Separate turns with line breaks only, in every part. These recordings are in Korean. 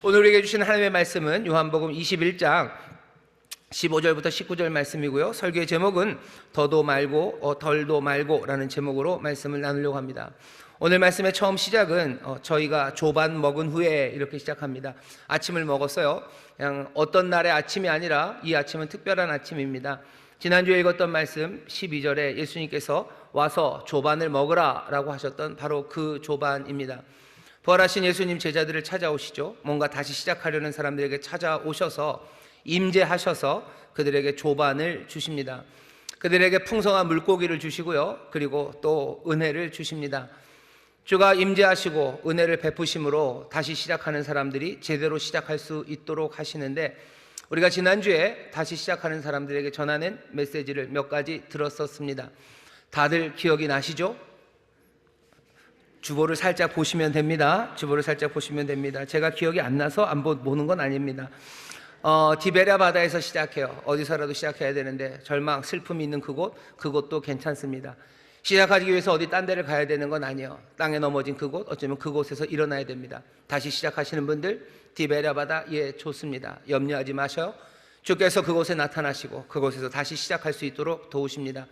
오늘 우리에게 주신 하나님의 말씀은 요한복음 21장 15절부터 19절 말씀이고요. 설교의 제목은 더도 말고 덜도 말고 라는 제목으로 말씀을 나누려고 합니다. 오늘 말씀의 처음 시작은 저희가 조반 먹은 후에 이렇게 시작합니다. 아침을 먹었어요. 그냥 어떤 날의 아침이 아니라 이 아침은 특별한 아침입니다. 지난주에 읽었던 말씀 12절에 예수님께서 와서 조반을 먹으라 라고 하셨던 바로 그 조반입니다. 부활하신 예수님 제자들을 찾아오시죠. 뭔가 다시 시작하려는 사람들에게 찾아오셔서 임재하셔서 그들에게 조반을 주십니다. 그들에게 풍성한 물고기를 주시고요. 그리고 또 은혜를 주십니다. 주가 임재하시고 은혜를 베푸심으로 다시 시작하는 사람들이 제대로 시작할 수 있도록 하시는데, 우리가 지난주에 다시 시작하는 사람들에게 전하는 메시지를 몇 가지 들었었습니다. 다들 기억이 나시죠? 주보를 살짝 보시면 됩니다. 주보를 살짝 보시면 됩니다. 제가 기억이 안 나서 안 보는 건 아닙니다. 디베랴 바다에서 시작해요. 어디서라도 시작해야 되는데 절망, 슬픔이 있는 그곳도 괜찮습니다. 시작하기 위해서 어디 딴 데를 가야 되는 건 아니에요. 땅에 넘어진 그곳, 어쩌면 그곳에서 일어나야 됩니다. 다시 시작하시는 분들, 디베랴 바다, 좋습니다. 염려하지 마셔요. 주께서 그곳에 나타나시고 그곳에서 다시 시작할 수 있도록 도우십니다.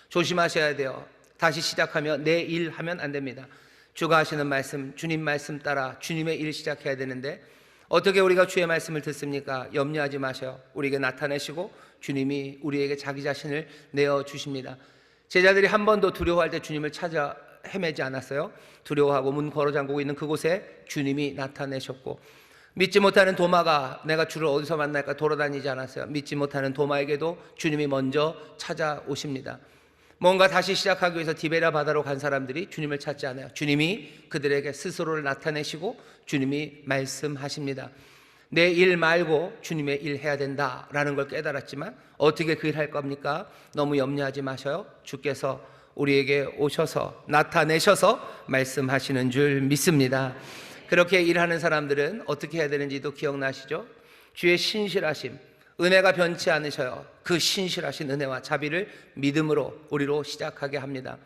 조심하셔야 돼요. 다시 시작하면 내 일 하면 안 됩니다. 주가 하시는 말씀, 주님 말씀 따라 주님의 일 시작해야 되는데, 어떻게 우리가 주의 말씀을 듣습니까? 염려하지 마셔요. 우리에게 나타내시고 주님이 우리에게 자기 자신을 내어주십니다. 제자들이 한 번도 두려워할 때 주님을 찾아 헤매지 않았어요. 두려워하고 문 걸어 잠그고 있는 그곳에 주님이 나타내셨고, 믿지 못하는 도마가 내가 주를 어디서 만날까 돌아다니지 않았어요. 믿지 못하는 도마에게도 주님이 먼저 찾아오십니다. 뭔가 다시 시작하기 위해서 디베랴 바다로 간 사람들이 주님을 찾지 않아요. 주님이 그들에게 스스로를 나타내시고 주님이 말씀하십니다. 내 일 말고 주님의 일 해야 된다라는 걸 깨달았지만 어떻게 그 일 할 겁니까? 너무 염려하지 마셔요. 주께서 우리에게 오셔서 나타내셔서 말씀하시는 줄 믿습니다. 그렇게 일하는 사람들은 어떻게 해야 되는지도 기억나시죠? 주의 신실하심, 은혜가 변치 않으셔요. 그 신실하신 은혜와 자비를 믿음으로 우리로 시작하게 합니다.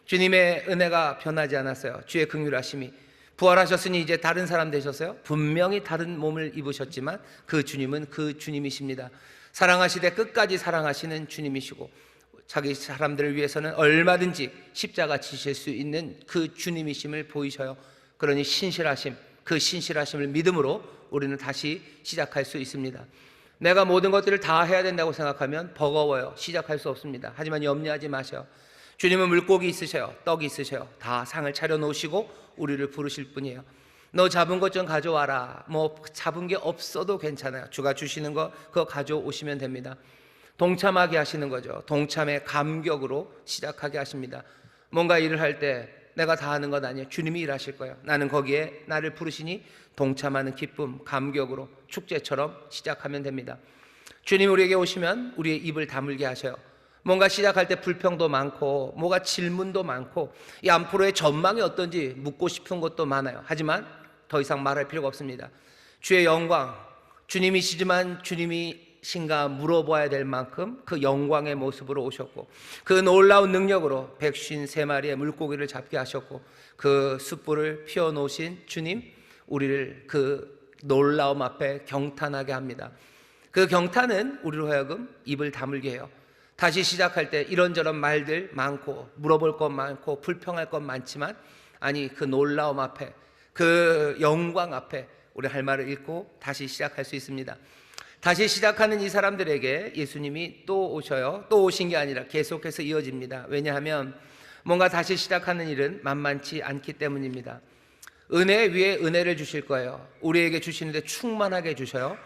주님의 은혜가 변하지 않았어요. 주의 긍휼하심이, 부활하셨으니 이제 다른 사람 되셨어요. 분명히 다른 몸을 입으셨지만 그 주님은 그 주님이십니다. 사랑하시되 끝까지 사랑하시는 주님이시고, 자기 사람들을 위해서는 얼마든지 십자가 지실 수 있는 그 주님이심을 보이셔요. 그러니 신실하심, 그 신실하심을 믿음으로 우리는 다시 시작할 수 있습니다. 내가 모든 것들을 다 해야 된다고 생각하면 버거워요. 시작할 수 없습니다. 하지만 염려하지 마세요. 주님은 물고기 있으셔요. 떡이 있으셔요. 다 상을 차려놓으시고 우리를 부르실 뿐이에요. 너 잡은 것 좀 가져와라. 잡은 게 없어도 괜찮아요. 주가 주시는 거 그거 가져오시면 됩니다. 동참하게 하시는 거죠. 동참의 감격으로 시작하게 하십니다. 뭔가 일을 할 때 내가 다 하는 것 아니에요. 주님이 일하실 거예요. 나는 거기에 나를 부르시니 동참하는 기쁨, 감격으로 축제처럼 시작하면 됩니다. 주님 우리에게 오시면 우리의 입을 다물게 하셔요. 뭔가 시작할 때 불평도 많고 뭐가 질문도 많고 이 앞으로의 전망이 어떤지 묻고 싶은 것도 많아요. 하지만 더 이상 말할 필요가 없습니다. 주의 영광, 주님이시지만 주님이신가 물어봐야 될 만큼 그 영광의 모습으로 오셨고, 그 놀라운 능력으로 153마리의 물고기를 잡게 하셨고, 그 숯불을 피워놓으신 주님, 우리를 그 놀라움 앞에 경탄하게 합니다. 그 경탄은 우리로 하여금 입을 다물게 해요. 다시 시작할 때 이런저런 말들 많고 물어볼 것 많고 불평할 것 많지만, 아니 그 놀라움 앞에, 그 영광 앞에 우리 할 말을 잃고 다시 시작할 수 있습니다. 다시 시작하는 이 사람들에게 예수님이 또 오셔요. 또 오신 게 아니라 계속해서 이어집니다. 왜냐하면 뭔가 다시 시작하는 일은 만만치 않기 때문입니다. 은혜 위에 은혜를 주실 거예요. 우리에게 주시는데 충만하게 주셔요.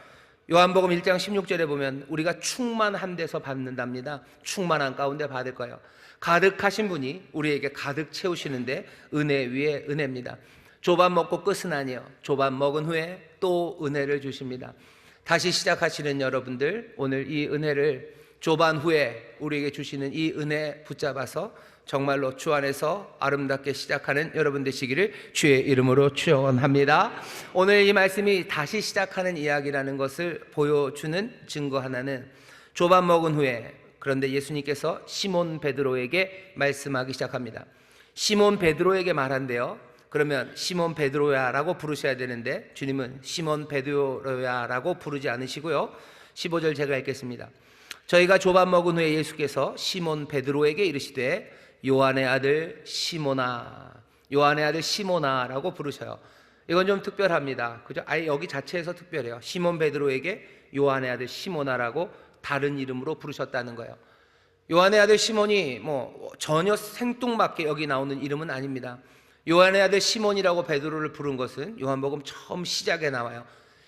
요한복음 1장 16절에 보면 우리가 충만한 데서 받는답니다. 충만한 가운데 받을 거예요. 가득하신 분이 우리에게 가득 채우시는데 은혜 위에 은혜입니다. 조반 먹고 끝은 아니에요. 조반 먹은 후에 또 은혜를 주십니다. 다시 시작하시는 여러분들, 오늘 이 은혜를 조반 후에 우리에게 주시는 이 은혜 붙잡아서 정말로 주 안에서 아름답게 시작하는 여러분 되시기를 주의 이름으로 축원합니다. 오늘 이 말씀이 다시 시작하는 이야기라는 것을 보여주는 증거 하나는, 조반 먹은 후에, 그런데 예수님께서 시몬 베드로에게 말씀하기 시작합니다. 시몬 베드로에게 말한대요. 그러면 시몬 베드로야라고 부르셔야 되는데 주님은 시몬 베드로야라고 부르지 않으시고요. 15절 제가 읽겠습니다. 저희가 조밥 먹은 후에 예수께서 시몬 베드로에게 이르시되 요한의 아들 시몬아, 요한의 아들 시몬아라고 부르셔요. 이건 좀 특별합니다. 그죠? 아예 여기 자체에서 특별해요. 시몬 베드로에게 요한의 아들 시몬아라고 다른 이름으로 부르셨다는 거예요. 요한의 아들 시몬이 전혀 생뚱맞게 여기 나오는 이름은 아닙니다. 요한의 아들 시몬이라고 베드로를 부른 것은 요한복음 처음 시작에 나와요.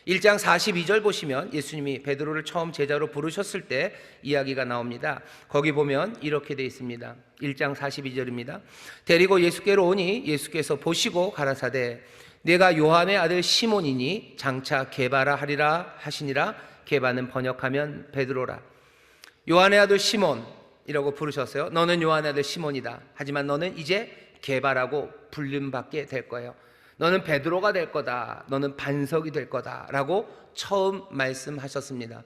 1장 42절 보시면 예수님이 베드로를 처음 제자로 부르셨을 때 이야기가 나옵니다. 거기 보면 이렇게 되어 있습니다. 1장 42절입니다. 데리고 예수께로 오니 예수께서 보시고 가라사대 내가 요한의 아들 시몬이니 장차 게바라 하리라 하시니라. 게바는 번역하면 베드로라. 요한의 아들 시몬이라고 부르셨어요. 너는 요한의 아들 시몬이다. 하지만 너는 이제 게바라고 불림받게 될 거예요. 너는 베드로가 될 거다. 너는 반석이 될 거다 라고 처음 말씀하셨습니다.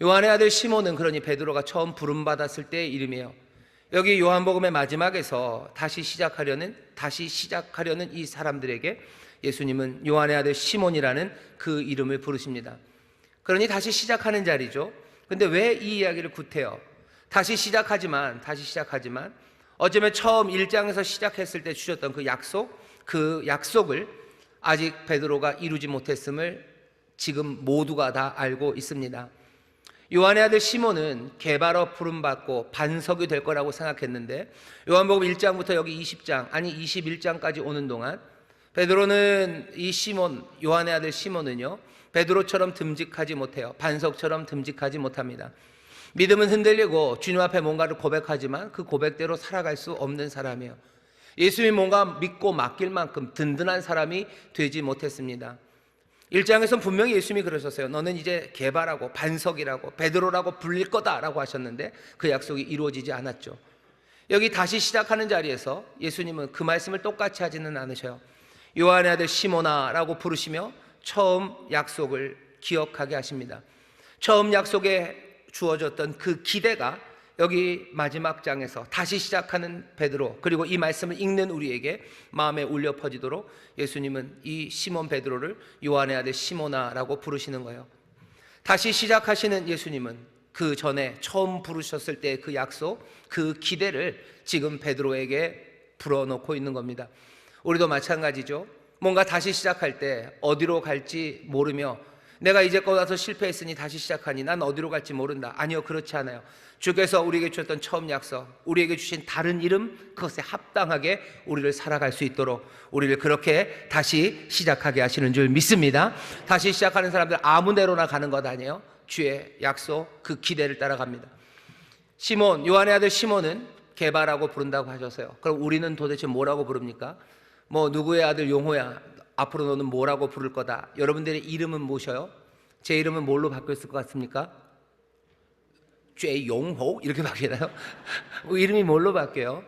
요한의 아들 시몬은 그러니 베드로가 처음 부름받았을 때의 이름이에요. 여기 요한복음의 마지막에서 다시 시작하려는 이 사람들에게 예수님은 요한의 아들 시몬이라는 그 이름을 부르십니다. 그러니 다시 시작하는 자리죠. 근데 왜 이 이야기를 구태여? 다시 시작하지만 어쩌면 처음 1장에서 시작했을 때 주셨던 그 약속을 아직 베드로가 이루지 못했음을 지금 모두가 다 알고 있습니다. 요한의 아들 시몬은 게바로 부름받고 반석이 될 거라고 생각했는데 요한복음 1장부터 여기 20장 아니 21장까지 오는 동안 베드로는 이 시몬, 요한의 아들 시몬은요 베드로처럼 듬직하지 못해요. 반석처럼 듬직하지 못합니다. 믿음은 흔들리고 주님 앞에 뭔가를 고백하지만 그 고백대로 살아갈 수 없는 사람이에요. 예수님이 뭔가 믿고 맡길 만큼 든든한 사람이 되지 못했습니다. 1장에서는 분명히 예수님이 그러셨어요. 너는 이제 게바라고 반석이라고 베드로라고 불릴 거다라고 하셨는데 그 약속이 이루어지지 않았죠. 여기 다시 시작하는 자리에서 예수님은 그 말씀을 똑같이 하지는 않으셔요. 요한의 아들 시몬아라고 부르시며 처음 약속을 기억하게 하십니다. 처음 약속에 주어졌던 그 기대가 여기 마지막 장에서 다시 시작하는 베드로 그리고 이 말씀을 읽는 우리에게 마음에 울려 퍼지도록 예수님은 이 시몬 베드로를 요한의 아들 시몬아라고 부르시는 거예요. 다시 시작하시는 예수님은 그 전에 처음 부르셨을 때 그 약속, 그 기대를 지금 베드로에게 불어넣고 있는 겁니다. 우리도 마찬가지죠. 뭔가 다시 시작할 때 어디로 갈지 모르며 내가 이제껏 와서 실패했으니 다시 시작하니 난 어디로 갈지 모른다. 아니요, 그렇지 않아요. 주께서 우리에게 주셨던 처음 약속, 우리에게 주신 다른 이름, 그것에 합당하게 우리를 살아갈 수 있도록 우리를 그렇게 다시 시작하게 하시는 줄 믿습니다. 다시 시작하는 사람들 아무 데로나 가는 것 아니에요. 주의 약속, 그 기대를 따라갑니다. 시몬, 요한의 아들 시몬은 게바라고 부른다고 하셨어요. 그럼 우리는 도대체 뭐라고 부릅니까? 누구의 아들 용호야, 앞으로 너는 뭐라고 부를 거다. 여러분들의 이름은 무엇이요? 제 이름은 뭘로 바뀌었을 것 같습니까? 죄용호 이렇게 바뀌나요? 이름이 뭘로 바뀌어요?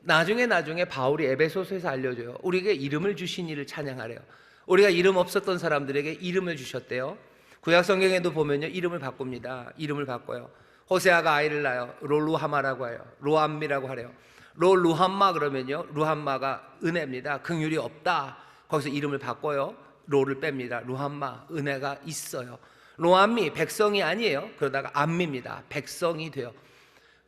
나중에 바울이 에베소서에서 알려줘요. 우리에게 이름을 주신 이를 찬양하래요. 우리가 이름 없었던 사람들에게 이름을 주셨대요. 구약 성경에도 보면요 이름을 바꿉니다. 이름을 바꿔요. 호세아가 아이를 낳아요. 롤루하마라고 해요. 로암미라고 하래요. 롤루함마 그러면요 루함마가 은혜입니다. 긍휼이 없다. 거기서 이름을 바꿔요. 로를 뺍니다. 루함마 은혜가 있어요. 로암미 백성이 아니에요. 그러다가 암미입니다. 백성이 돼요.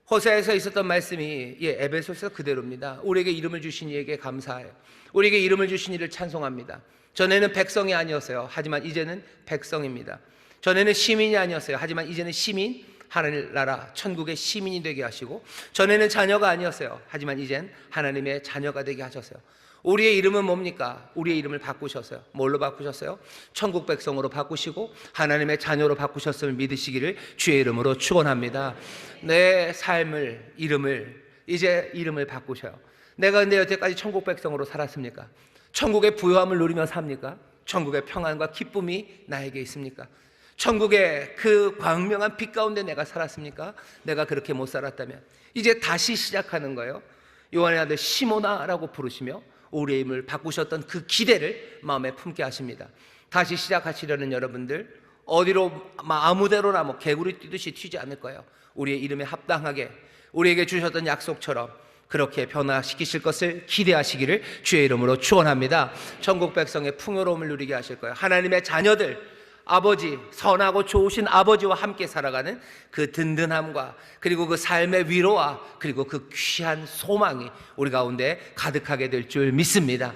호세아에서 있었던 말씀이 에베소서 그대로입니다. 우리에게 이름을 주신 이에게 감사해요. 우리에게 이름을 주신 이를 찬송합니다. 전에는 백성이 아니었어요. 하지만 이제는 백성입니다. 전에는 시민이 아니었어요. 하지만 이제는 시민, 하나님 나라 천국의 시민이 되게 하시고, 전에는 자녀가 아니었어요. 하지만 이젠 하나님의 자녀가 되게 하셨어요. 우리의 이름은 뭡니까? 우리의 이름을 바꾸셨어요. 뭘로 바꾸셨어요? 천국 백성으로 바꾸시고 하나님의 자녀로 바꾸셨음을 믿으시기를 주의 이름으로 축원합니다. 내 삶을, 이제 이름을 바꾸셔요. 내가 근데 여태까지 천국 백성으로 살았습니까? 천국의 부요함을 누리며 삽니까? 천국의 평안과 기쁨이 나에게 있습니까? 천국의 그 광명한 빛 가운데 내가 살았습니까? 내가 그렇게 못 살았다면 이제 다시 시작하는 거예요. 요한의 아들 시몬아라고 부르시며 우리의 이름을 바꾸셨던 그 기대를 마음에 품게 하십니다. 다시 시작하시려는 여러분들 어디로 아무데로나 개구리 뛰듯이 튀지 않을 거예요. 우리의 이름에 합당하게 우리에게 주셨던 약속처럼 그렇게 변화시키실 것을 기대하시기를 주의 이름으로 축원합니다. 천국 백성의 풍요로움을 누리게 하실 거예요. 하나님의 자녀들, 아버지, 선하고 좋으신 아버지와 함께 살아가는 그 든든함과 그리고 그 삶의 위로와 그리고 그 귀한 소망이 우리 가운데 가득하게 될 줄 믿습니다.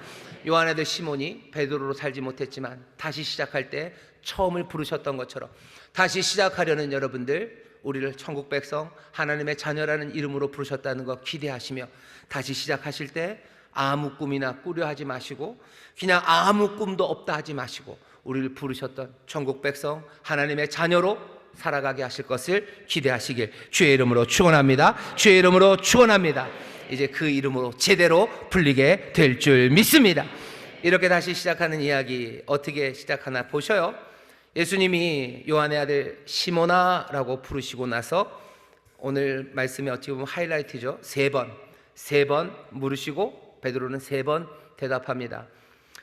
요한의 아들 시몬이 베드로로 살지 못했지만 다시 시작할 때 처음을 부르셨던 것처럼 다시 시작하려는 여러분들, 우리를 천국 백성, 하나님의 자녀라는 이름으로 부르셨다는 거 기대하시며 다시 시작하실 때 아무 꿈이나 꾸려 하지 마시고 그냥 아무 꿈도 없다 하지 마시고 우리를 부르셨던 천국 백성, 하나님의 자녀로 살아가게 하실 것을 기대하시길 주의 이름으로 축원합니다. 주의 이름으로 축원합니다. 이제 그 이름으로 제대로 불리게 될 줄 믿습니다. 이렇게 다시 시작하는 이야기 어떻게 시작하나 보셔요. 예수님이 요한의 아들 시몬아라고 부르시고 나서 오늘 말씀이 어찌 보면 하이라이트죠. 세 번 물으시고 베드로는 3번 대답합니다.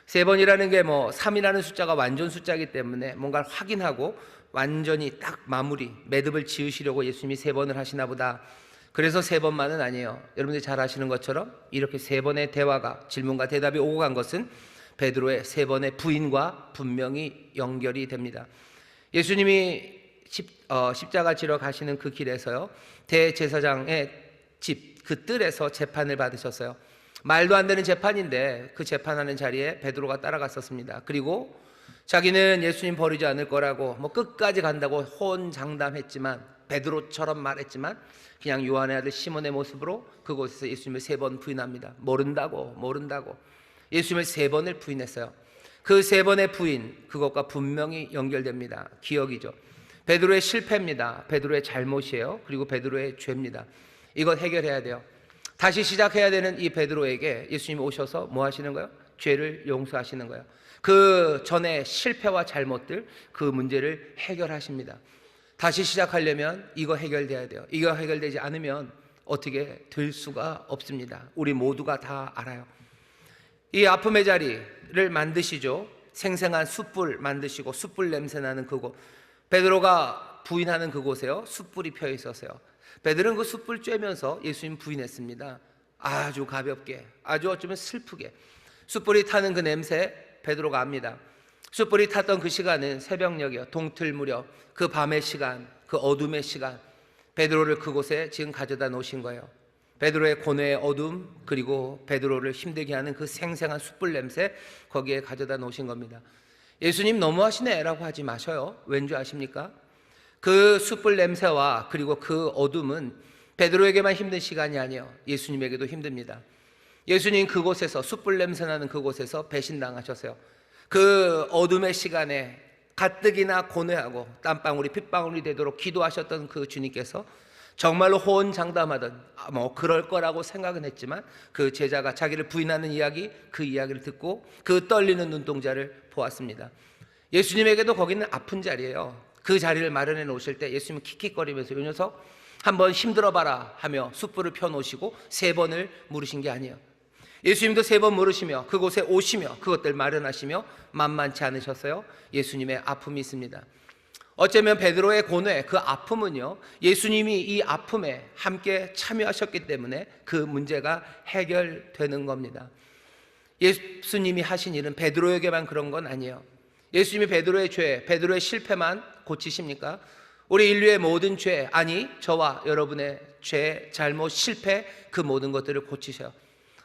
3번이라는 게 3이라는 숫자가 완전 숫자이기 때문에 뭔가를 확인하고 완전히 딱 마무리, 매듭을 지으시려고 예수님이 3번을 하시나 보다. 그래서 3번만은 아니에요. 여러분들이 잘 아시는 것처럼 이렇게 3번의 대화가, 질문과 대답이 오고 간 것은 베드로의 3번의 부인과 분명히 연결이 됩니다. 예수님이 십자가 지러 가시는 그 길에서요, 대제사장의 집, 그 뜰에서 재판을 받으셨어요. 말도 안 되는 재판인데 그 재판하는 자리에 베드로가 따라갔었습니다. 그리고 자기는 예수님 버리지 않을 거라고 끝까지 간다고 호언장담했지만, 베드로처럼 말했지만 그냥 요한의 아들 시몬의 모습으로 그곳에서 예수님을 3번 부인합니다. 모른다고 예수님을 3번을 부인했어요. 그 3번의 부인, 그것과 분명히 연결됩니다. 기억이죠. 베드로의 실패입니다. 베드로의 잘못이에요. 그리고 베드로의 죄입니다. 이것 해결해야 돼요. 다시 시작해야 되는 이 베드로에게 예수님이 오셔서 뭐 하시는 거예요? 죄를 용서하시는 거예요. 그 전에 실패와 잘못들, 그 문제를 해결하십니다. 다시 시작하려면 이거 해결돼야 돼요. 이거 해결되지 않으면 어떻게 될 수가 없습니다. 우리 모두가 다 알아요. 이 아픔의 자리를 만드시죠. 생생한 숯불 만드시고 숯불 냄새 나는 그곳, 베드로가 부인하는 그곳에요, 숯불이 펴 있었어요. 베드로는 그 숯불 쬐면서 예수님 부인했습니다. 아주 가볍게, 아주 어쩌면 슬프게. 숯불이 타는 그 냄새 베드로가 압니다. 숯불이 탔던 그 시간은 새벽녘이요, 동틀 무렵, 그 밤의 시간, 그 어둠의 시간, 베드로를 그곳에 지금 가져다 놓으신 거예요. 베드로의 고뇌의 어둠, 그리고 베드로를 힘들게 하는 그 생생한 숯불 냄새, 거기에 가져다 놓으신 겁니다. 예수님 너무하시네 라고 하지 마셔요. 왠지 아십니까? 그 숯불 냄새와 그리고 그 어둠은 베드로에게만 힘든 시간이 아니에요. 예수님에게도 힘듭니다. 예수님 그곳에서, 숯불 냄새 나는 그곳에서 배신당하셨어요. 그 어둠의 시간에 가뜩이나 고뇌하고 땀방울이 핏방울이 되도록 기도하셨던 그 주님께서 정말로 호언장담하던 그럴 거라고 생각은 했지만 그 제자가 자기를 부인하는 이야기, 그 이야기를 듣고 그 떨리는 눈동자를 보았습니다. 예수님에게도 거기는 아픈 자리예요. 그 자리를 마련해 놓으실 때 예수님은 킥킥거리면서 이 녀석 한번 힘들어 봐라 하며 숯불을 펴놓으시고 3번을 물으신 게 아니에요. 예수님도 3번 물으시며 그곳에 오시며 그것들 마련하시며 만만치 않으셨어요. 예수님의 아픔이 있습니다. 어쩌면 베드로의 고뇌, 그 아픔은요, 예수님이 이 아픔에 함께 참여하셨기 때문에 그 문제가 해결되는 겁니다. 예수님이 하신 일은 베드로에게만 그런 건 아니에요. 예수님이 베드로의 죄, 베드로의 실패만 고치십니까? 우리 인류의 모든 죄, 아니 저와 여러분의 죄, 잘못, 실패, 그 모든 것들을 고치셔요.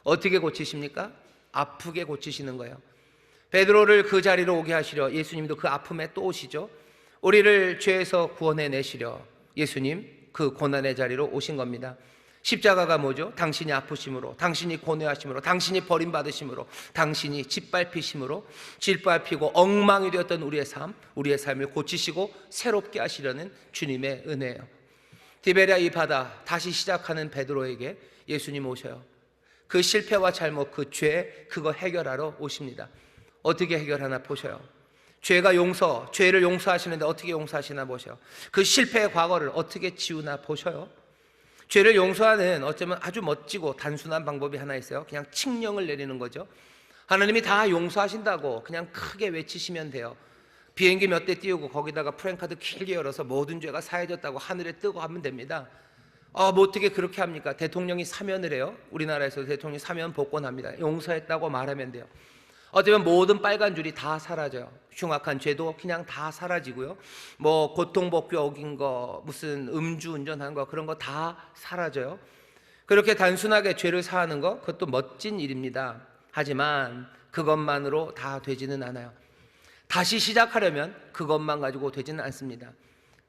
어떻게 고치십니까? 아프게 고치시는 거예요. 베드로를 그 자리로 오게 하시려 예수님도 그 아픔에 또 오시죠. 우리를 죄에서 구원해 내시려 예수님 그 고난의 자리로 오신 겁니다. 십자가가 뭐죠? 당신이 아프심으로, 당신이 고뇌하심으로, 당신이 버림받으심으로, 당신이 짓밟히심으로, 짓밟히고 엉망이 되었던 우리의 삶, 우리의 삶을 고치시고 새롭게 하시려는 주님의 은혜예요. 디베랴 이 바다, 다시 시작하는 베드로에게 예수님 오셔요. 그 실패와 잘못, 그 죄, 그거 해결하러 오십니다. 어떻게 해결하나 보셔요. 죄를 용서하시는데 어떻게 용서하시나 보셔요. 그 실패의 과거를 어떻게 지우나 보셔요. 죄를 용서하는 어쩌면 아주 멋지고 단순한 방법이 하나 있어요. 그냥 칙령을 내리는 거죠. 하나님이 다 용서하신다고 그냥 크게 외치시면 돼요. 비행기 몇 대 띄우고 거기다가 프랜카드 길게 열어서 모든 죄가 사해졌다고 하늘에 뜨고 하면 됩니다. 뭐 어떻게 그렇게 합니까? 대통령이 사면을 해요. 우리나라에서 대통령이 사면 복권합니다. 용서했다고 말하면 돼요. 어쩌면 모든 빨간 줄이 다 사라져요. 흉악한 죄도 그냥 다 사라지고요. 뭐 고통법규 어긴 거, 무슨 음주운전한 거 그런 거 다 사라져요. 그렇게 단순하게 죄를 사하는 거, 그것도 멋진 일입니다. 하지만 그것만으로 다 되지는 않아요. 다시 시작하려면 그것만 가지고 되지는 않습니다.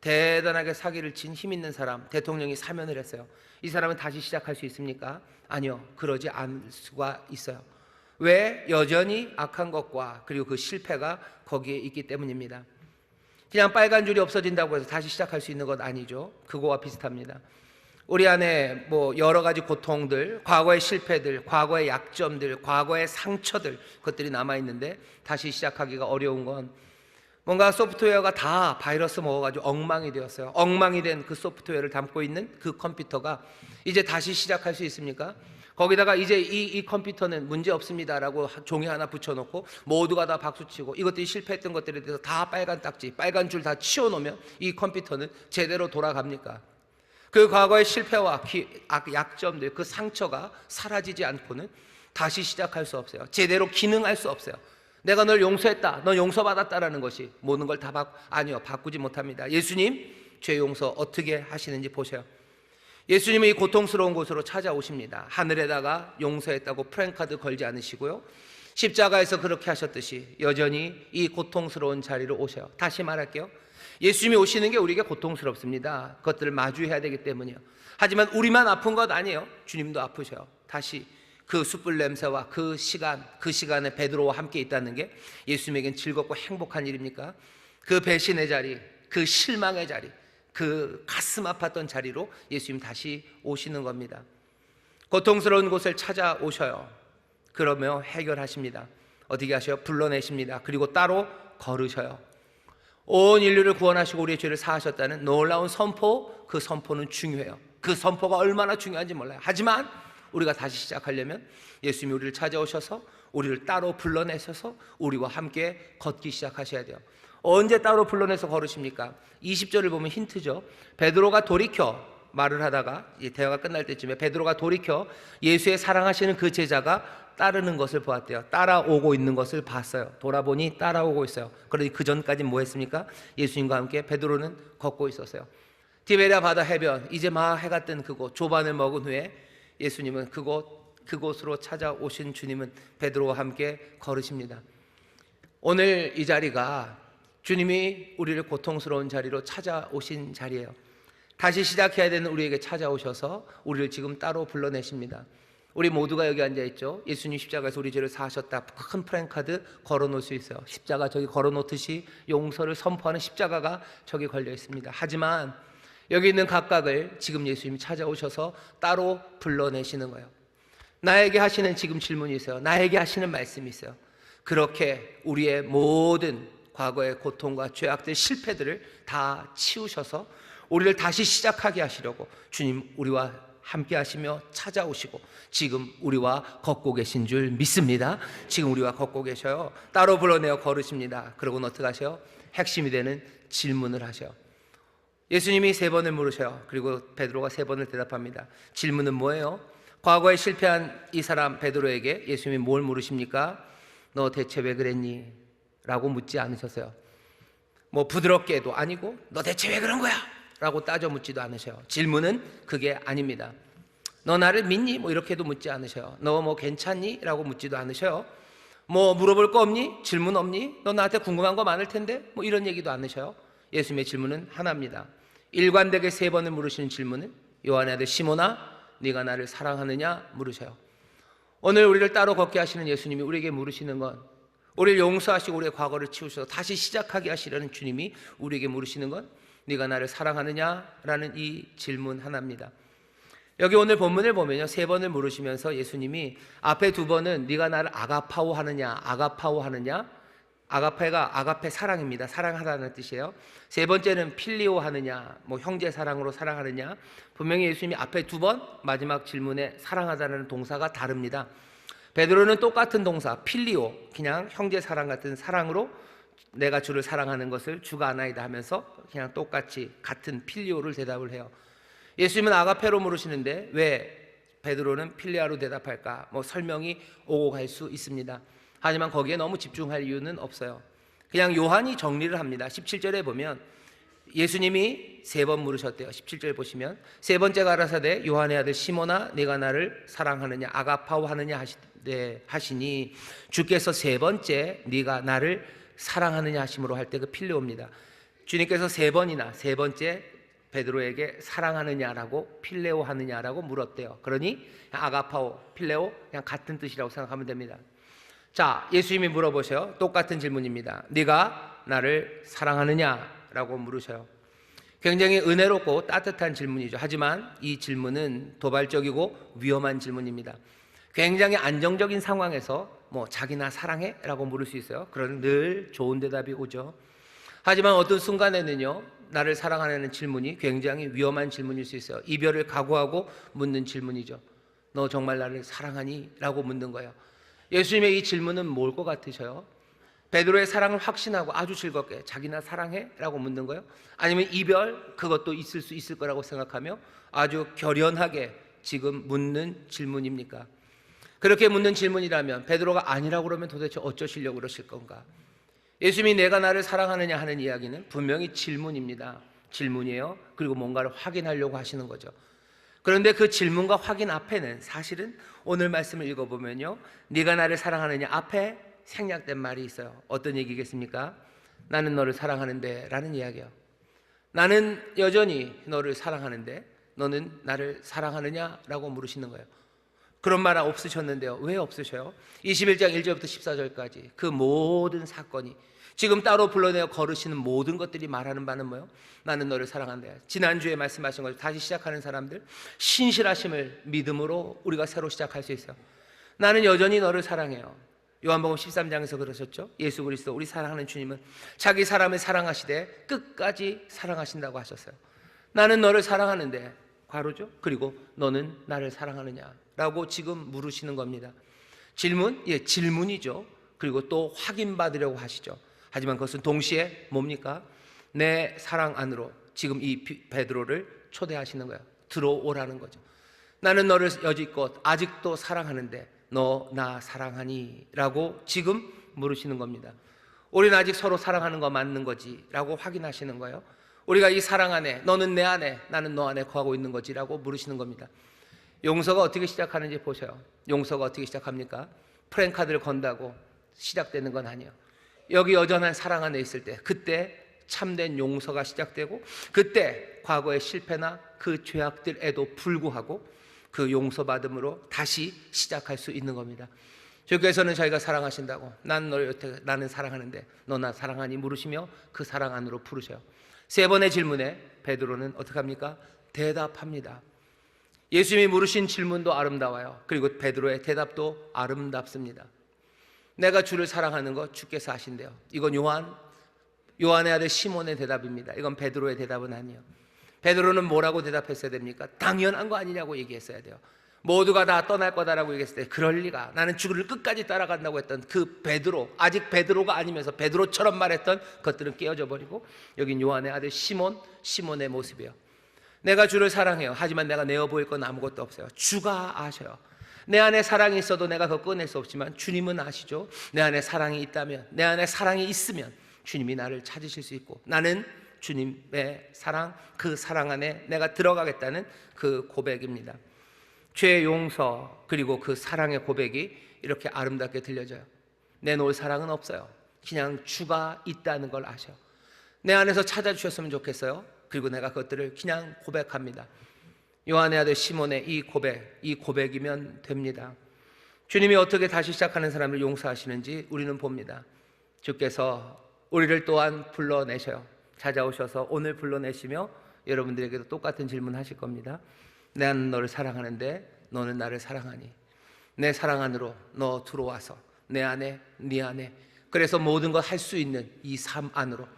대단하게 사기를 친 힘 있는 사람, 대통령이 사면을 했어요. 이 사람은 다시 시작할 수 있습니까? 아니요, 그러지 않을 수가 있어요. 왜? 여전히 악한 것과 그리고 그 실패가 거기에 있기 때문입니다. 그냥 빨간 줄이 없어진다고 해서 다시 시작할 수 있는 것 아니죠. 그거와 비슷합니다. 우리 안에 뭐 여러 가지 고통들, 과거의 실패들, 과거의 약점들, 과거의 상처들, 그것들이 남아있는데 다시 시작하기가 어려운 건 뭔가 소프트웨어가 다 바이러스 먹어가지고 엉망이 되었어요. 엉망이 된 그 소프트웨어를 담고 있는 그 컴퓨터가 이제 다시 시작할 수 있습니까? 거기다가 이제 이 컴퓨터는 문제 없습니다라고 종이 하나 붙여놓고 모두가 다 박수치고 이것들이 실패했던 것들에 대해서 다 빨간 딱지, 빨간 줄 다 치워놓으면 이 컴퓨터는 제대로 돌아갑니까? 그 과거의 실패와 약점들, 그 상처가 사라지지 않고는 다시 시작할 수 없어요. 제대로 기능할 수 없어요. 내가 널 용서했다, 넌 용서받았다라는 것이 모든 걸 다 아니요, 바꾸지 못합니다. 예수님 죄 용서 어떻게 하시는지 보세요. 예수님은 이 고통스러운 곳으로 찾아오십니다. 하늘에다가 용서했다고 프랜카드 걸지 않으시고요, 십자가에서 그렇게 하셨듯이 여전히 이 고통스러운 자리로 오셔요. 다시 말할게요. 예수님이 오시는 게 우리에게 고통스럽습니다. 그것들을 마주해야 되기 때문이요. 하지만 우리만 아픈 것 아니에요. 주님도 아프셔요. 다시 그 숯불 냄새와 그 시간에 베드로와 함께 있다는 게 예수님에겐 즐겁고 행복한 일입니까? 그 배신의 자리, 그 실망의 자리, 그 가슴 아팠던 자리로 예수님 다시 오시는 겁니다. 고통스러운 곳을 찾아오셔요. 그러며 해결하십니다. 어떻게 하셔요? 불러내십니다. 그리고 따로 걸으셔요. 온 인류를 구원하시고 우리의 죄를 사하셨다는 놀라운 선포, 그 선포는 중요해요. 그 선포가 얼마나 중요한지 몰라요. 하지만 우리가 다시 시작하려면 예수님이 우리를 찾아오셔서 우리를 따로 불러내셔서 우리와 함께 걷기 시작하셔야 돼요. 언제 따로 불러내서 걸으십니까? 20절을 보면 힌트죠. 베드로가 돌이켜 말을 하다가 이 대화가 끝날 때쯤에 베드로가 돌이켜 예수의 사랑하시는 그 제자가 따르는 것을 보았대요. 따라오고 있는 것을 봤어요. 돌아보니 따라오고 있어요. 그러니 그 전까지 뭐 했습니까? 예수님과 함께 베드로는 걷고 있었어요. 디베랴 바다 해변, 이제 막 해가 뜬 그곳, 조반을 먹은 후에 예수님은 그곳으로 찾아오신 주님은 베드로와 함께 걸으십니다. 오늘 이 자리가 주님이 우리를 고통스러운 자리로 찾아오신 자리예요. 다시 시작해야 되는 우리에게 찾아오셔서 우리를 지금 따로 불러내십니다. 우리 모두가 여기 앉아있죠. 예수님 십자가에서 우리 죄를 사하셨다, 큰 프랜카드 걸어놓을 수 있어요. 십자가 저기 걸어놓듯이 용서를 선포하는 십자가가 저기 걸려 있습니다. 하지만 여기 있는 각각을 지금 예수님이 찾아오셔서 따로 불러내시는 거예요. 나에게 하시는 지금 질문이 있어요. 나에게 하시는 말씀이 있어요. 그렇게 우리의 모든 과거의 고통과 죄악들, 실패들을 다 치우셔서 우리를 다시 시작하게 하시려고 주님 우리와 함께 하시며 찾아오시고 지금 우리와 걷고 계신 줄 믿습니다. 지금 우리와 걷고 계셔요. 따로 불러내어 걸으십니다. 그러고는 어떻게 하셔요? 핵심이 되는 질문을 하셔요. 예수님이 3번을 물으셔요. 그리고 베드로가 3번을 대답합니다. 질문은 뭐예요? 과거에 실패한 이 사람 베드로에게 예수님이 뭘 물으십니까? 너 대체 왜 그랬니? 라고 묻지 않으셨어요. 뭐 부드럽게도 아니고 너 대체 왜 그런 거야? 라고 따져 묻지도 않으셔요. 질문은 그게 아닙니다. 너 나를 믿니? 뭐 이렇게도 묻지 않으셔요. 너 뭐 괜찮니? 라고 묻지도 않으셔요. 뭐 물어볼 거 없니? 질문 없니? 너 나한테 궁금한 거 많을 텐데? 뭐 이런 얘기도 않으셔요. 예수님의 질문은 하나입니다. 일관되게 3번을 물으시는 질문은 요한의 아들 시몬아 네가 나를 사랑하느냐 물으셔요. 오늘 우리를 따로 걷게 하시는 예수님이 우리에게 물으시는 건, 우리를 용서하시고 우리의 과거를 치우셔서 다시 시작하게 하시려는 주님이 우리에게 물으시는 건 네가 나를 사랑하느냐라는 이 질문 하나입니다. 여기 오늘 본문을 보면요, 3번을 물으시면서 예수님이 앞에 2번은 네가 나를 아가파오 하느냐, 아가파오 하느냐, 아가페가 아가페 사랑입니다. 사랑하다는 뜻이에요. 3번째는 필리오 하느냐, 뭐 형제 사랑으로 사랑하느냐. 분명히 예수님이 앞에 2번, 마지막 질문에 사랑하다는 동사가 다릅니다. 베드로는 똑같은 동사 필리오, 그냥 형제 사랑 같은 사랑으로 내가 주를 사랑하는 것을 주가 아나이다 하면서 그냥 똑같이 같은 필리오를 대답을 해요. 예수님은 아가페로 물으시는데 왜 베드로는 필레아로 대답할까? 설명이 오고 갈 수 있습니다. 하지만 거기에 너무 집중할 이유는 없어요. 그냥 요한이 정리를 합니다. 17절에 보면 예수님이 3번 물으셨대요. 17절 보시면 세 번째 가라사대 요한의 아들 시몬아 네가 나를 사랑하느냐 아가파오 하느냐 하시니 주께서 3번째 네가 나를 사랑하느냐 하심으로 할 때 그 필레오입니다. 주님께서 3번이나 3번째 베드로에게 사랑하느냐라고 필레오 하느냐라고 물었대요. 그러니 아가파오 필레오 그냥 같은 뜻이라고 생각하면 됩니다. 자, 예수님이 물어보셔요. 똑같은 질문입니다. 네가 나를 사랑하느냐라고 물으셔요. 굉장히 은혜롭고 따뜻한 질문이죠. 하지만 이 질문은 도발적이고 위험한 질문입니다. 굉장히 안정적인 상황에서 자기나 사랑해? 라고 물을 수 있어요. 그런 늘 좋은 대답이 오죠. 하지만 어떤 순간에는요, 나를 사랑하는 질문이 굉장히 위험한 질문일 수 있어요. 이별을 각오하고 묻는 질문이죠. 너 정말 나를 사랑하니? 라고 묻는 거예요. 예수님의 이 질문은 뭘 것 같으셔요? 베드로의 사랑을 확신하고 아주 즐겁게 자기나 사랑해? 라고 묻는 거예요? 아니면 이별? 그것도 있을 수 있을 거라고 생각하며 아주 결연하게 지금 묻는 질문입니까? 그렇게 묻는 질문이라면 베드로가 아니라고 그러면 도대체 어쩌시려고 그러실 건가? 예수님이 내가 나를 사랑하느냐 하는 이야기는 분명히 질문입니다. 질문이에요. 그리고 뭔가를 확인하려고 하시는 거죠. 그런데 그 질문과 확인 앞에는 사실은 오늘 말씀을 읽어보면요, 네가 나를 사랑하느냐 앞에 생략된 말이 있어요. 어떤 얘기겠습니까? 나는 너를 사랑하는데 라는 이야기예요. 나는 여전히 너를 사랑하는데 너는 나를 사랑하느냐? 라고 물으시는 거예요. 그런 말 없으셨는데요. 왜 없으셔요? 21장 1절부터 14절까지 그 모든 사건이 지금 따로 불러내어 걸으시는 모든 것들이 말하는 바는 뭐예요? 나는 너를 사랑한다. 지난주에 말씀하신 것을 다시 시작하는 사람들, 신실하심을 믿음으로 우리가 새로 시작할 수 있어요. 나는 여전히 너를 사랑해요. 요한복음 13장에서 그러셨죠. 예수 그리스도 우리 사랑하는 주님은 자기 사람을 사랑하시되 끝까지 사랑하신다고 하셨어요. 나는 너를 사랑하는데 괄호죠. 그리고 너는 나를 사랑하느냐 라고 지금 물으시는 겁니다. 질문? 예, 질문이죠. 그리고 또 확인받으려고 하시죠. 하지만 그것은 동시에 뭡니까? 내 사랑 안으로 지금 이 베드로를 초대하시는 거예요. 들어오라는 거죠. 나는 너를 여지껏 아직도 사랑하는데 너 나 사랑하니? 라고 지금 물으시는 겁니다. 우리는 아직 서로 사랑하는 거 맞는 거지? 라고 확인하시는 거예요. 우리가 이 사랑 안에 너는 내 안에 나는 너 안에 거하고 있는 거지? 라고 물으시는 겁니다. 용서가 어떻게 시작하는지 보세요. 용서가 어떻게 시작합니까? 프랜카드를 건다고 시작되는 건 아니에요. 여기 여전한 사랑 안에 있을 때 그때 참된 용서가 시작되고 그때 과거의 실패나 그 죄악들에도 불구하고 그 용서받음으로 다시 시작할 수 있는 겁니다. 주께서는 자기가 사랑하신다고 나는 사랑하는데 너 나 사랑하니? 물으시며 그 사랑 안으로 부르셔요. 3번의 질문에 베드로는 어떻게 합니까? 대답합니다. 예수님이 물으신 질문도 아름다워요. 그리고 베드로의 대답도 아름답습니다. 내가 주를 사랑하는 거 주께서 아신대요. 이건 요한의 아들 시몬의 대답입니다. 이건 베드로의 대답은 아니에요. 베드로는 뭐라고 대답했어야 됩니까? 당연한 거 아니냐고 얘기했어야 돼요. 모두가 다 떠날 거다라고 얘기했을 때 그럴 리가, 나는 주를 끝까지 따라간다고 했던 그 베드로, 아직 베드로가 아니면서 베드로처럼 말했던 것들은 깨어져 버리고 여긴 요한의 아들 시몬의 모습이에요. 내가 주를 사랑해요. 하지만 내가 내어 보일 건 아무것도 없어요. 주가 아셔요. 내 안에 사랑이 있어도 내가 그거 꺼낼 수 없지만 주님은 아시죠. 내 안에 사랑이 있다면, 내 안에 사랑이 있으면 주님이 나를 찾으실 수 있고 나는 주님의 사랑, 그 사랑 안에 내가 들어가겠다는 그 고백입니다. 죄의 용서 그리고 그 사랑의 고백이 이렇게 아름답게 들려져요. 내놓을 사랑은 없어요. 그냥 주가 있다는 걸 아셔. 내 안에서 찾아주셨으면 좋겠어요. 그리고 내가 그것들을 그냥 고백합니다. 요한의 아들 시몬의 이 고백이면 됩니다. 주님이 어떻게 다시 시작하는 사람을 용서하시는지 우리는 봅니다. 주께서 우리를 또한 불러내셔요. 찾아오셔서 오늘 불러내시며 여러분들에게도 똑같은 질문 하실 겁니다. 나는 너를 사랑하는데 너는 나를 사랑하니? 내 사랑 안으로 너 들어와서 내 안에 네 안에, 그래서 모든 걸 할 수 있는 이 삶 안으로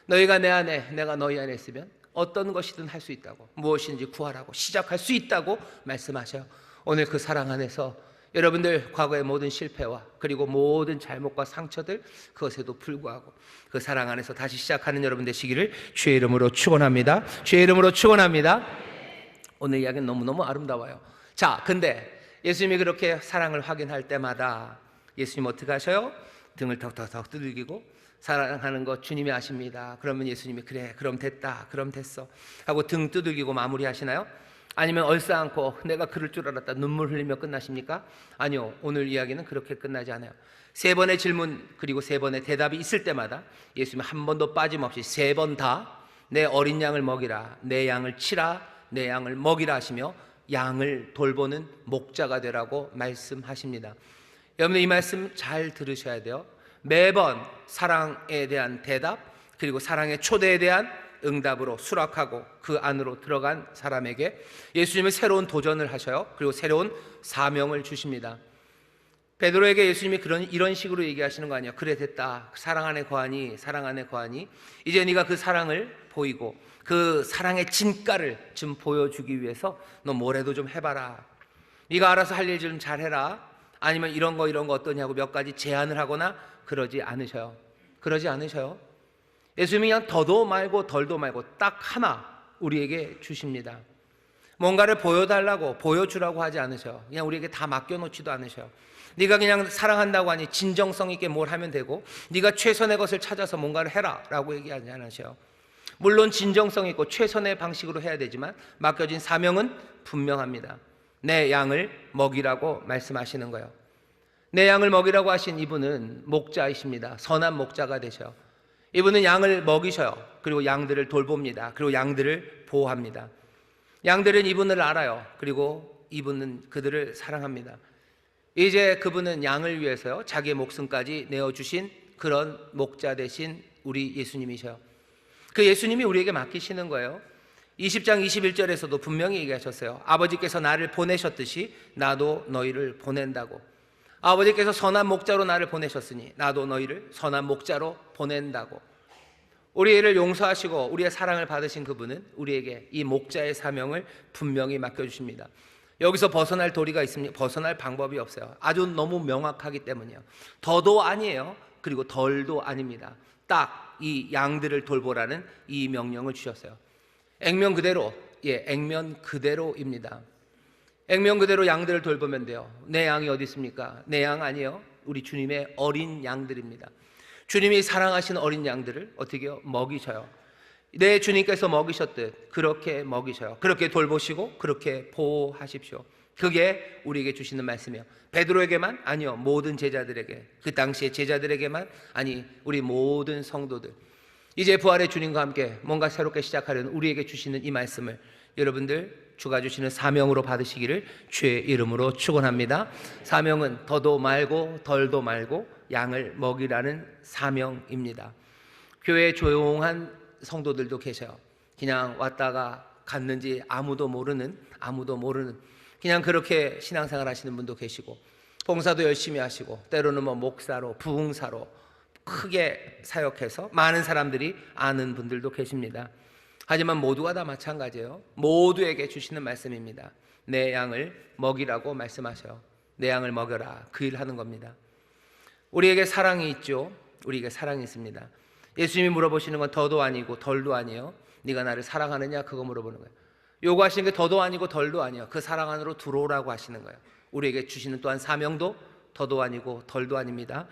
너희가 내 안에 내가 너희 안에 있으면 어떤 것이든 할 수 있다고, 무엇인지 구하라고 시작할 수 있다고 말씀하셔요. 오늘 그 사랑 안에서 여러분들 과거의 모든 실패와 그리고 모든 잘못과 상처들, 그것에도 불구하고 그 사랑 안에서 다시 시작하는 여러분 되시기를 주의 이름으로 축원합니다. 주의 이름으로 축원합니다. 오늘 이야기는 너무너무 아름다워요. 자, 근데 예수님이 그렇게 사랑을 확인할 때마다 예수님 어떻게 하셔요? 등을 턱턱턱 두들기고 사랑하는 거 주님이 아십니다. 그러면 예수님이 그래, 그럼 됐다, 그럼 됐어 하고 등 두들기고 마무리하시나요? 아니면 얼싸안고 내가 그럴 줄 알았다 눈물 흘리며 끝나십니까? 아니요, 오늘 이야기는 그렇게 끝나지 않아요. 세 번의 질문 그리고 세 번의 대답이 있을 때마다 예수님이 한 번도 빠짐없이 세 번 다 내 어린 양을 먹이라, 내 양을 치라, 내 양을 먹이라 하시며 양을 돌보는 목자가 되라고 말씀하십니다. 여러분, 이 말씀 잘 들으셔야 돼요. 매번 사랑에 대한 대답 그리고 사랑의 초대에 대한 응답으로 수락하고 그 안으로 들어간 사람에게 예수님은 새로운 도전을 하셔요. 그리고 새로운 사명을 주십니다. 베드로에게 예수님이 이런 식으로 얘기하시는 거 아니에요. 그래, 됐다, 사랑 안에 거하니, 사랑 안에 거하니 이제 네가 그 사랑을 보이고 그 사랑의 진가를 좀 보여주기 위해서 너 뭐래도 좀 해봐라, 네가 알아서 할 일 좀 잘해라, 아니면 이런 거 어떠냐고 몇 가지 제안을 하거나 그러지 않으셔요. 그러지 않으셔요. 예수님이 그냥 더도 말고 덜도 말고 딱 하나 우리에게 주십니다. 뭔가를 보여달라고 보여주라고 하지 않으셔요. 그냥 우리에게 다 맡겨놓지도 않으셔요. 네가 그냥 사랑한다고 하니 진정성 있게 뭘 하면 되고 네가 최선의 것을 찾아서 뭔가를 해라 라고 얘기하지 않으셔요. 물론 진정성 있고 최선의 방식으로 해야 되지만 맡겨진 사명은 분명합니다. 내 양을 먹이라고 말씀하시는 거예요. 내 양을 먹이라고 하신 이분은 목자이십니다. 선한 목자가 되셔요. 이분은 양을 먹이셔요. 그리고 양들을 돌봅니다. 그리고 양들을 보호합니다. 양들은 이분을 알아요. 그리고 이분은 그들을 사랑합니다. 이제 그분은 양을 위해서요 자기의 목숨까지 내어주신 그런 목자 되신 우리 예수님이셔요. 그 예수님이 우리에게 맡기시는 거예요. 20장 21절에서도 분명히 얘기하셨어요. 아버지께서 나를 보내셨듯이 나도 너희를 보낸다고. 아버지께서 선한 목자로 나를 보내셨으니 나도 너희를 선한 목자로 보낸다고. 우리를 용서하시고 우리의 사랑을 받으신 그분은 우리에게 이 목자의 사명을 분명히 맡겨주십니다. 여기서 벗어날 도리가 있습니까? 벗어날 방법이 없어요. 아주 너무 명확하기 때문이에요. 더도 아니에요. 그리고 덜도 아닙니다. 딱 이 양들을 돌보라는 이 명령을 주셨어요. 액면 그대로, 액면 그대로입니다. 액면 그대로 양들을 돌보면 돼요. 내 양이 어디 있습니까? 내 양 아니에요. 우리 주님의 어린 양들입니다. 주님이 사랑하시는 어린 양들을 어떻게 해요? 먹이셔요. 내 주님께서 먹이셨듯 그렇게 먹이셔요. 그렇게 돌보시고 그렇게 보호하십시오. 그게 우리에게 주시는 말씀이에요. 베드로에게만? 아니요, 모든 제자들에게, 그 당시의 제자들에게만? 아니, 우리 모든 성도들, 이제 부활의 주님과 함께 뭔가 새롭게 시작하려는 우리에게 주시는 이 말씀을 여러분들 주가 주시는 사명으로 받으시기를 주의 이름으로 축원합니다. 사명은 더도 말고 덜도 말고 양을 먹이라는 사명입니다. 교회에 조용한 성도들도 계셔요. 그냥 왔다가 갔는지 아무도 모르는 그냥 그렇게 신앙생활 하시는 분도 계시고, 봉사도 열심히 하시고, 때로는 목사로 부흥사로 크게 사역해서 많은 사람들이 아는 분들도 계십니다. 하지만 모두가 다 마찬가지예요. 모두에게 주시는 말씀입니다. 내 양을 먹이라고 말씀하셔요. 내 양을 먹여라, 그 일 하는 겁니다. 우리에게 사랑이 있죠. 우리에게 사랑이 있습니다. 예수님이 물어보시는 건 더도 아니고 덜도 아니에요. 네가 나를 사랑하느냐, 그거 물어보는 거예요. 요구하시는 게 더도 아니고 덜도 아니에요. 그 사랑 안으로 들어오라고 하시는 거예요. 우리에게 주시는 또한 사명도 더도 아니고 덜도 아닙니다.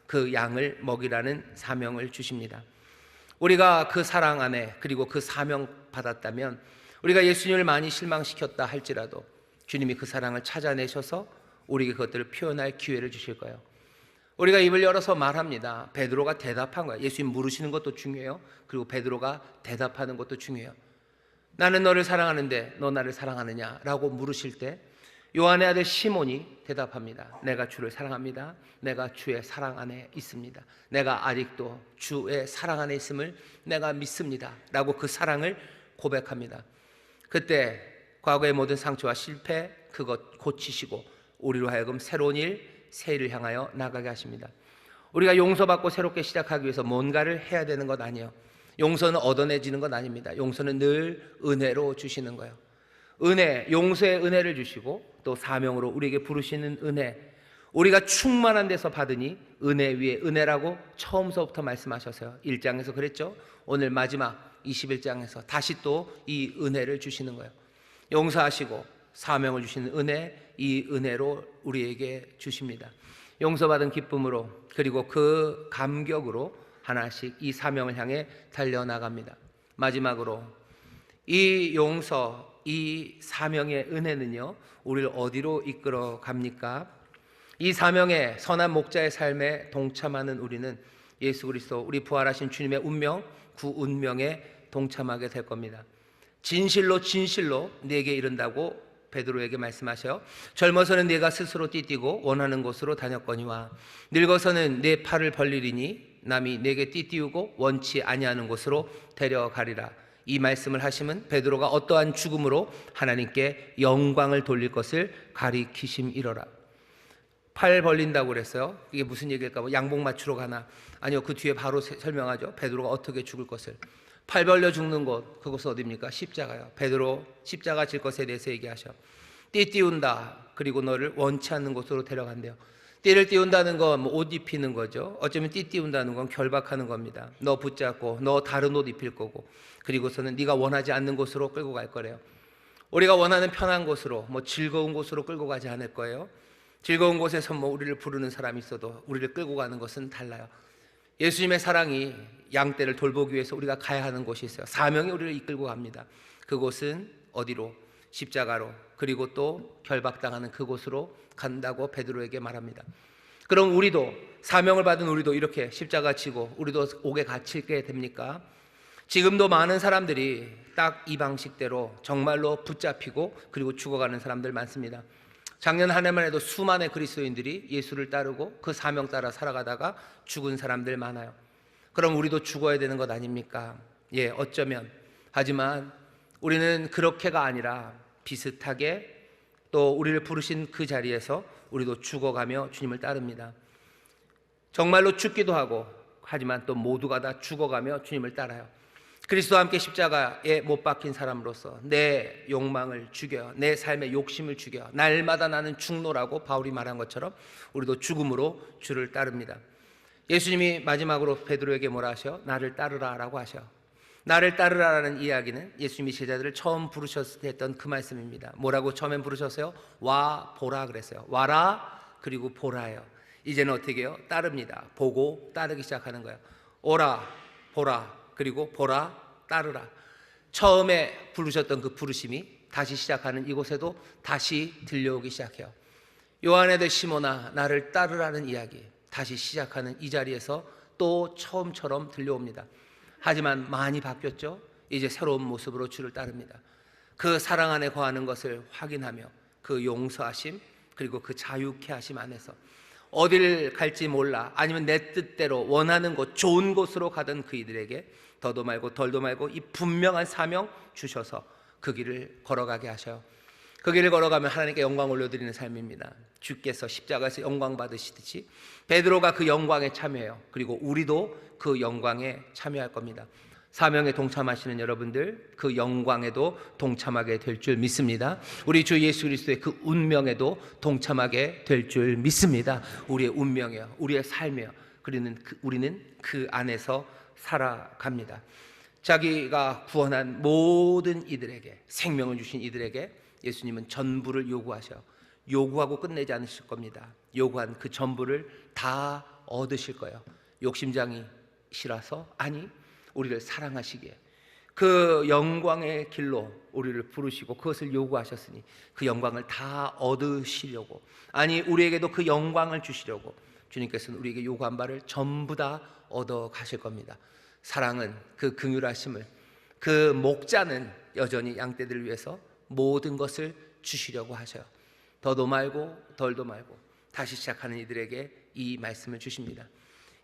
그 양을 먹이라는 사명을 주십니다. 우리가 그 사랑 안에 그리고 그 사명 받았다면, 우리가 예수님을 많이 실망시켰다 할지라도 주님이 그 사랑을 찾아내셔서 우리에게 그것들을 표현할 기회를 주실 거예요. 우리가 입을 열어서 말합니다. 베드로가 대답한 거예요. 예수님 물으시는 것도 중요해요. 그리고 베드로가 대답하는 것도 중요해요. 나는 너를 사랑하는데 너 나를 사랑하느냐? 라고 물으실 때 요한의 아들 시몬이 대답합니다. 내가 주를 사랑합니다. 내가 주의 사랑 안에 있습니다. 내가 아직도 주의 사랑 안에 있음을 내가 믿습니다. 라고 그 사랑을 고백합니다. 그때 과거의 모든 상처와 실패, 그것 고치시고 우리로 하여금 새로운 일, 새 일을 향하여 나가게 하십니다. 우리가 용서받고 새롭게 시작하기 위해서 뭔가를 해야 되는 것 아니에요. 용서는 얻어내지는 것 아닙니다. 용서는 늘 은혜로 주시는 거예요. 은혜, 용서의 은혜를 주시고 또 사명으로 우리에게 부르시는 은혜, 우리가 충만한 데서 받으니 은혜 위에 은혜라고 처음서부터 말씀하셨어요. 1장에서 그랬죠. 오늘 마지막 21장에서 다시 또 이 은혜를 주시는 거예요. 용서하시고 사명을 주시는 은혜, 이 은혜로 우리에게 주십니다. 용서받은 기쁨으로 그리고 그 감격으로 하나씩 이 사명을 향해 달려나갑니다. 마지막으로 이 용서, 이 사명의 은혜는요, 우리를 어디로 이끌어 갑니까? 이 사명의 선한 목자의 삶에 동참하는 우리는 예수 그리스도, 우리 부활하신 주님의 운명, 그 운명에 동참하게 될 겁니다. 진실로 진실로 네게 이른다고 베드로에게 말씀하셔요. 젊어서는 네가 스스로 띠띠고 원하는 곳으로 다녔거니와 늙어서는 네 팔을 벌리리니 남이 네게 띠띠우고 원치 아니하는 곳으로 데려가리라. 이 말씀을 하시면 베드로가 어떠한 죽음으로 하나님께 영광을 돌릴 것을 가리키심이로라. 팔 벌린다고 그랬어요. 이게 무슨 얘기일까? 양복 맞추러 가나? 아니요, 그 뒤에 바로 설명하죠. 베드로가 어떻게 죽을 것을. 팔 벌려 죽는 곳, 그곳은 어디입니까? 십자가요. 베드로 십자가 질 것에 대해서 얘기하셔. 띠 띄운다. 그리고 너를 원치 않는 곳으로 데려간대요. 띠를 띄운다는 건 뭐 옷 입히는 거죠. 어쩌면 띠 띄운다는 건 결박하는 겁니다. 너 붙잡고 너 다른 옷 입힐 거고, 그리고서는 네가 원하지 않는 곳으로 끌고 갈 거래요. 우리가 원하는 편한 곳으로, 뭐 즐거운 곳으로 끌고 가지 않을 거예요. 즐거운 곳에서 뭐 우리를 부르는 사람이 있어도 우리를 끌고 가는 것은 달라요. 예수님의 사랑이 양떼를 돌보기 위해서 우리가 가야 하는 곳이 있어요. 사명이 우리를 이끌고 갑니다. 그곳은 어디로? 십자가로, 그리고 또 결박당하는 그곳으로 간다고 베드로에게 말합니다. 그럼 우리도, 사명을 받은 우리도 이렇게 십자가 지고 우리도 옥에 갇히게 됩니까? 지금도 많은 사람들이 딱 이 방식대로 정말로 붙잡히고 그리고 죽어가는 사람들 많습니다. 작년 한 해만 해도 수많은 그리스도인들이 예수를 따르고 그 사명 따라 살아가다가 죽은 사람들 많아요. 그럼 우리도 죽어야 되는 것 아닙니까? 예, 어쩌면. 하지만 우리는 그렇게가 아니라 비슷하게 또 우리를 부르신 그 자리에서 우리도 죽어가며 주님을 따릅니다. 정말로 죽기도 하고, 하지만 또 모두가 다 죽어가며 주님을 따라요. 그리스도와 함께 십자가에 못 박힌 사람으로서 내 욕망을 죽여요. 내 삶의 욕심을 죽여요. 날마다 나는 죽노라고 바울이 말한 것처럼 우리도 죽음으로 주를 따릅니다. 예수님이 마지막으로 베드로에게 뭐라 하셔? 나를 따르라 라고 하셔. 나를 따르라라는 이야기는 예수님이 제자들을 처음 부르셨을 때 했던 그 말씀입니다. 뭐라고 처음엔 부르셨어요? 와 보라 그랬어요. 와라 그리고 보라예요. 이제는 어떻게 해요? 따릅니다. 보고 따르기 시작하는 거예요. 오라 보라 그리고 보라 따르라. 처음에 부르셨던 그 부르심이 다시 시작하는 이곳에도 다시 들려오기 시작해요. 요한의 시몬아 나를 따르라는 이야기 다시 시작하는 이 자리에서 또 처음처럼 들려옵니다. 하지만 많이 바뀌었죠. 이제 새로운 모습으로 주를 따릅니다. 그 사랑 안에 거하는 것을 확인하며 그 용서하심 그리고 그 자유케 하심 안에서 어딜 갈지 몰라 아니면 내 뜻대로 원하는 곳 좋은 곳으로 가던 그이들에게 더도 말고 덜도 말고 이 분명한 사명 주셔서 그 길을 걸어가게 하셔요. 그 길을 걸어가면 하나님께 영광 올려드리는 삶입니다. 주께서 십자가에서 영광 받으시듯이 베드로가 그 영광에 참여해요. 그리고 우리도 그 영광에 참여할 겁니다. 사명에 동참하시는 여러분들 그 영광에도 동참하게 될 줄 믿습니다. 우리 주 예수 그리스도의 그 운명에도 동참하게 될 줄 믿습니다. 우리의 운명이요, 우리의 삶이요. 우리는 그 안에서 살아갑니다. 자기가 구원한 모든 이들에게, 생명을 주신 이들에게 예수님은 전부를 요구하셔. 요구하고 끝내지 않으실 겁니다. 요구한 그 전부를 다 얻으실 거예요. 욕심장이 싫어서? 아니, 우리를 사랑하시기에 그 영광의 길로 우리를 부르시고 그것을 요구하셨으니 그 영광을 다 얻으시려고, 아니 우리에게도 그 영광을 주시려고 주님께서는 우리에게 요구한 바를 전부 다 얻어 가실 겁니다. 사랑은, 그 긍휼하심을, 그 목자는 여전히 양떼들을 위해서 모든 것을 주시려고 하셔요. 더도 말고 덜도 말고 다시 시작하는 이들에게 이 말씀을 주십니다.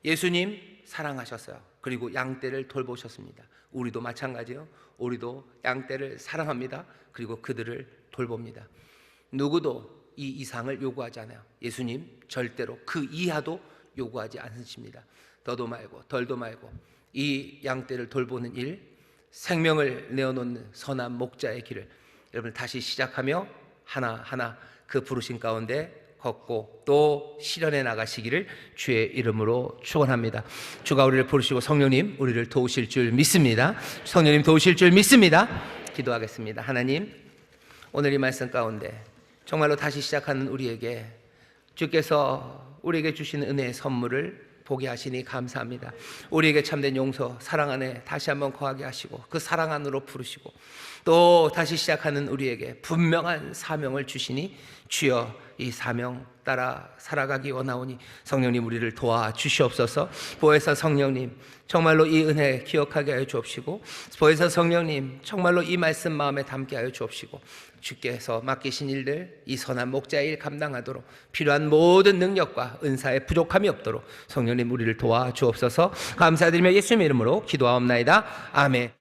예수님 사랑하셨어요. 그리고 양떼를 돌보셨습니다. 우리도 마찬가지요. 우리도 양떼를 사랑합니다. 그리고 그들을 돌봅니다. 누구도 이 이상을 요구하지 않아요. 예수님 절대로 그 이하도 요구하지 않으십니다. 더도 말고 덜도 말고 이 양떼를 돌보는 일, 생명을 내어놓는 선한 목자의 길을 여러분 다시 시작하며 하나하나 그 부르심 가운데 걷고 또 실현해 나가시기를 주의 이름으로 축원합니다. 주가 우리를 부르시고 성령님 우리를 도우실 줄 믿습니다. 성령님 도우실 줄 믿습니다. 기도하겠습니다. 하나님, 오늘 이 말씀 가운데 정말로 다시 시작하는 우리에게 주께서 우리에게 주시는 은혜의 선물을 보게 하시니 감사합니다. 우리에게 참된 용서, 사랑 안에 다시 한번 거하게 하시고 그 사랑 안으로 부르시고 또 다시 시작하는 우리에게 분명한 사명을 주시니 주여 이 사명 따라 살아가기 원하오니 성령님 우리를 도와주시옵소서. 보혜사 성령님 정말로 이 은혜 기억하게 하여 주옵시고 보혜사 성령님 정말로 이 말씀 마음에 담게 하여 주옵시고 주께서 맡기신 일들 이 선한 목자의 일 감당하도록 필요한 모든 능력과 은사에 부족함이 없도록 성령님 우리를 도와주옵소서. 감사드리며 예수님의 이름으로 기도하옵나이다. 아멘.